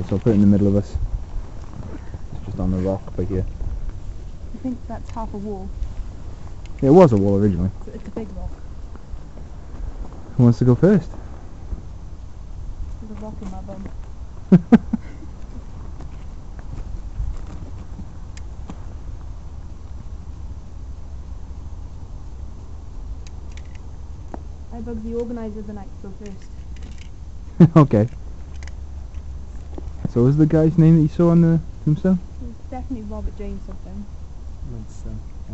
so I'll put it in the middle of us. It's just on the rock by here. I think that's half a wall. It was a wall originally. It's a big rock. Who wants to go first? There's a rock in my bum. I bugged the organiser the night to go first. Okay. So what was the guy's name that you saw on the tombstone? It's definitely Robert James something.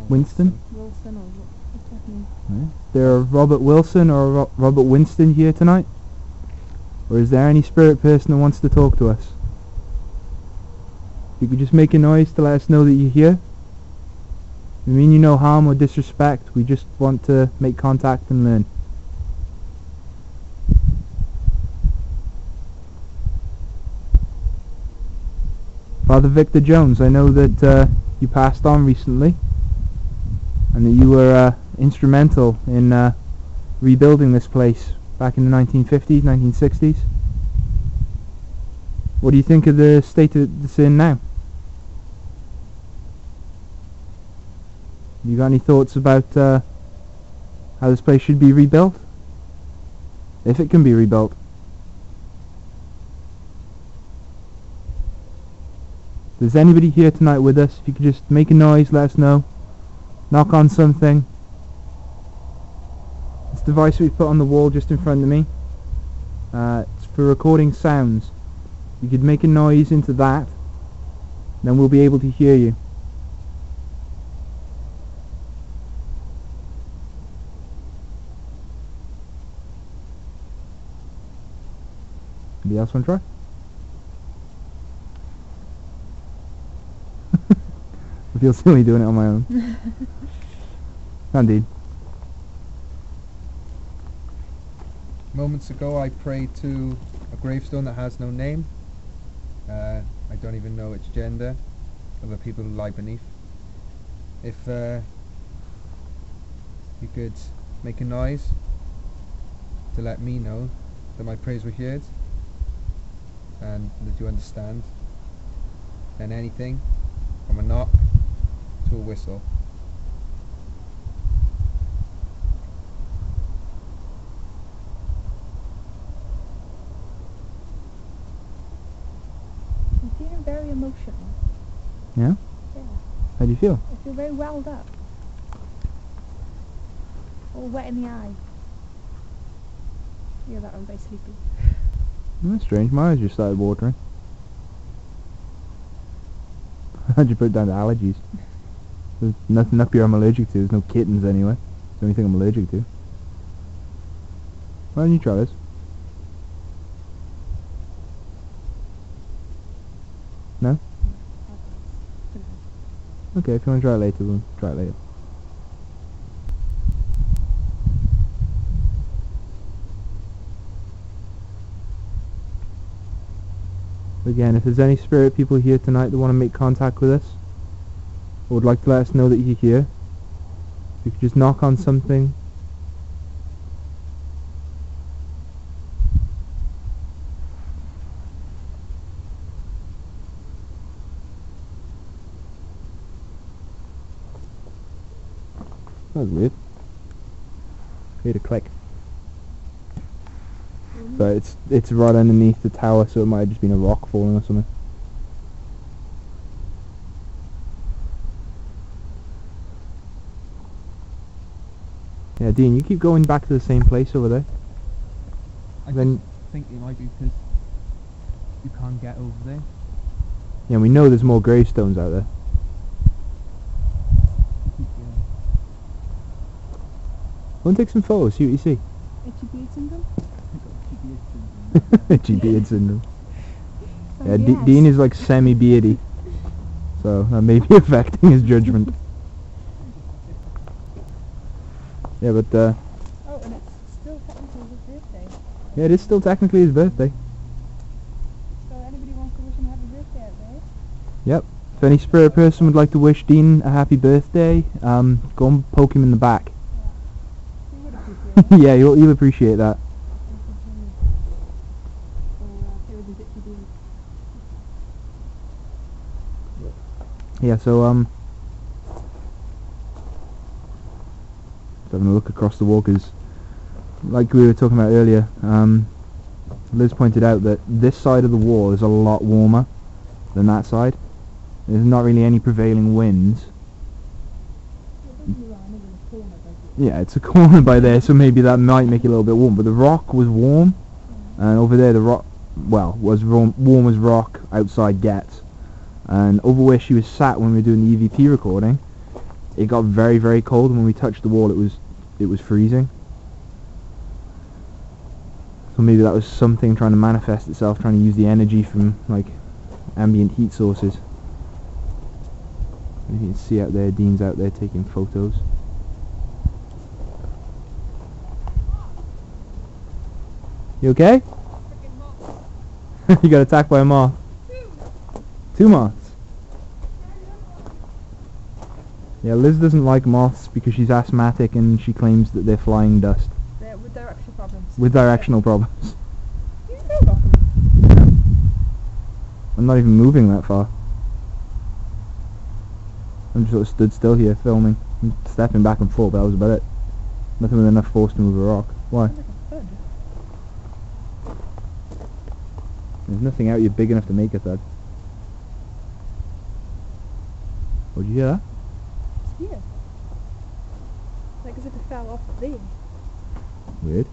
Winston? Wilson or what's definitely. Right. Is there a Robert Wilson or a Robert Winston here tonight? Or is there any spirit person that wants to talk to us? If you could just make a noise to let us know that you're here. We mean you no harm or disrespect. We just want to make contact and learn. Father Victor Jones, I know that you passed on recently and that you were instrumental in rebuilding this place back in the 1950s, 1960s. What do you think of the state it's in now? You got any thoughts about how this place should be rebuilt? If it can be rebuilt? If there's anybody here tonight with us, if you could just make a noise, let us know. Knock on something. This device we put on the wall just in front of me. It's for recording sounds. You could make a noise into that, then we'll be able to hear you. Anybody else want to try? I feel silly doing it on my own. Indeed. Moments ago I prayed to a gravestone that has no name. I don't even know its gender of the people who lie beneath. If you could make a noise to let me know that my prayers were heard and that you understand, then anything from a knock to a whistle. I'm feeling very emotional. Yeah? Yeah. How do you feel? I feel very welled up. All wet in the eye. Yeah, that I'm very sleepy. That's strange, my eyes just started watering. How'd you put it down to allergies? There's nothing up here I'm allergic to, there's no kittens anyway. It's the only thing I'm allergic to. Why don't you try this? No? Okay, if you want to try it later, we'll try it later. Again, if there's any spirit people here tonight that want to make contact with us, or would like to let us know that you're here, you could just knock on something. That was weird. Heard a click. But it's right underneath the tower, so it might have just been a rock falling or something. Yeah, Dean, you keep going back to the same place over there. I Then just think it might be because you can't get over there. yeah, we know there's more gravestones out there. Go and take some photos, see what you see. Itchy beard syndrome? Itchy beard syndrome. Oh, Yeah, yes. Dean is like semi-beardy, so that may be affecting his judgment. Yeah, but Oh, and it's still technically his birthday. yeah, it is still technically his birthday. So anybody wants to wish him happy birthday out there? Yep. If any spirit person would like to wish Dean a happy birthday, go and poke him in the back. He would appreciate it. Yeah, he'll appreciate that. Yeah, so just having a look across the wall, because like we were talking about earlier, Liz pointed out that this side of the wall is a lot warmer than that side. There's not really any prevailing winds. Yeah, it's a corner by there, so maybe that might make it a little bit warm. But the rock was warm, and over there the rock, well, was warm as rock outside gets. And over where she was sat when we were doing the EVP recording, it got very, very cold. When we touched the wall, it was freezing. So maybe that was something trying to manifest itself, trying to use the energy from like ambient heat sources. You can see out there, Dean's out there taking photos. You okay? You got attacked by a moth. Two moths. Yeah, Liz doesn't like moths because she's asthmatic and she claims that they're flying dust. Yeah, with directional problems. With directional problems. You know about them. I'm not even moving that far. I'm just sort of stood still here filming. I'm stepping back and forth, but that was about it. Nothing with enough force to move a rock. Why? Sounds like a thud. There's nothing out here big enough to make a thud. Oh, did you hear that? It's here. Like as if it fell off there. Weird.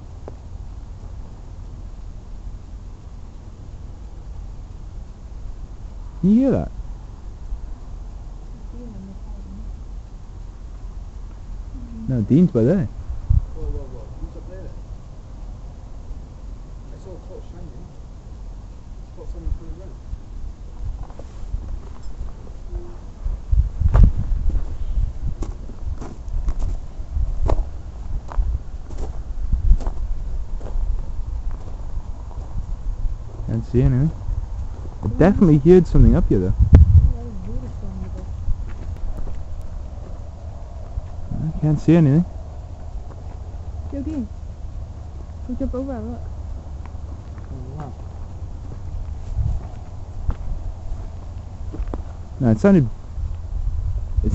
Can you hear that? No, Dean's by there. Whoa, whoa, whoa. Who's up there then? I saw a torch shining. I thought someone was coming around. Can't see anything. I definitely heard something up here though. I can't see anything. Go Dean. Go jump over and look. Oh, wow. No, it sounded big. Yeah, it's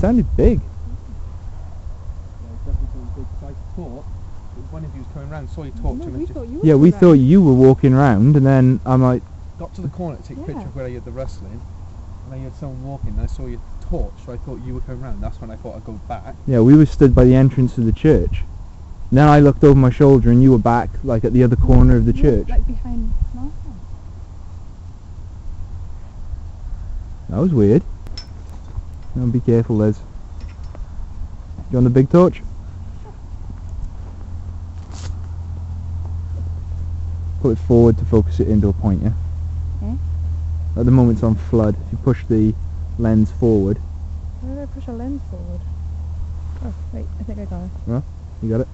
definitely something big. So I thought that one of you was coming around, saw your torch, No, and we it thought you were Yeah, we around. thought you were walking around, and then I'm like, got to the corner to take a picture Yeah. of where I heard the rustling, and I heard someone walking, and I saw your torch, so I thought you were coming around. That's when I thought I'd go back. yeah, we were stood by the entrance to the church. Then I looked over my shoulder, and you were back, like at the other corner of the You were, church. like behind Martha. That was weird. No, be careful, Liz. You want the big torch? Put it forward to focus it into a point, yeah? Okay. At the moment it's on flood. If you push the lens forward, Why did I push a lens forward? Oh, wait, I think I got it. you got it?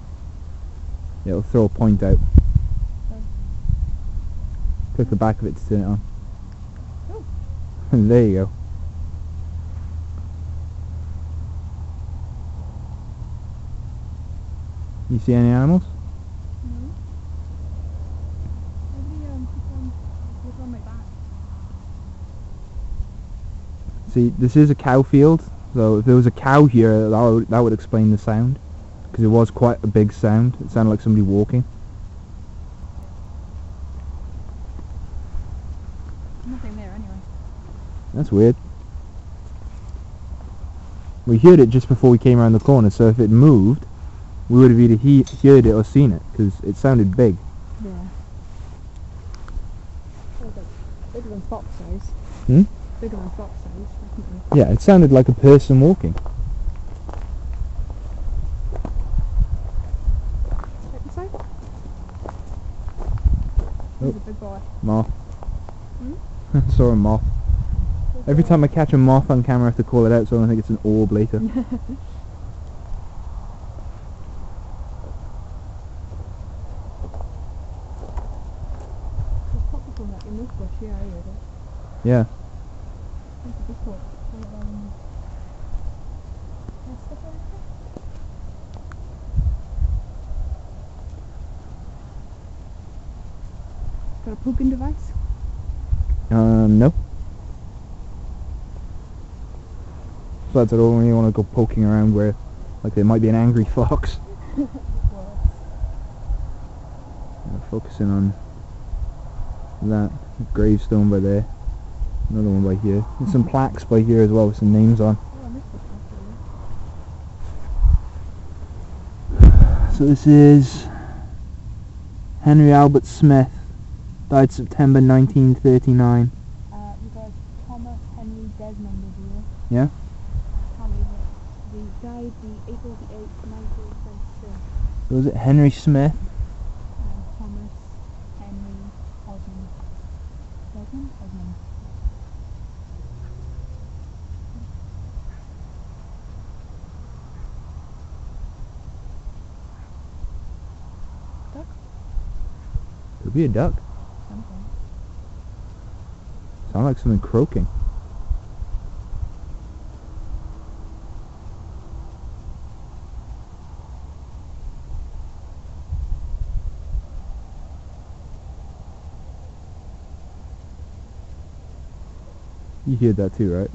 Yeah, it'll throw a point out. Oh. Click the back of it to turn it on. Oh. There you go. You see any animals? No. Maybe people on my back. See, this is a cow field, so if there was a cow here, that would explain the sound. Because it was quite a big sound. It sounded like somebody walking. Nothing there anyway. That's weird. We heard it just before we came around the corner, so if it moved, we would have either heard it or seen it, because it sounded big. Yeah. Oh, bigger than fox size. Hmm? Bigger than fox size, definitely. Yeah, it sounded like a person walking. Check inside. Oh. He's a big boy. Moth. Hmm? Saw a moth. Every time I catch a moth on camera I have to call it out so I don't think it's an orb later. There's poppy from like in this bush here, I heard it. Yeah. Look at this one. Can I stick it like that? Got a poking device? No. Besides, I don't really want to go poking around where, like, there might be an angry fox. Well, Focusing on that gravestone by there. Another one by here. There's some plaques by here as well with some names on. oh, I missed this actually. So this is Henry Albert Smith, died September 1939. We got Thomas Henry Desmond over here. Yeah? Can't believe it. He died the April the 8th, 1926. So was it Henry Smith? Thomas Henry Osmond. Desmond? Osmond. Duck? Could be a duck. Something. Sound like something croaking. You hear that too, right?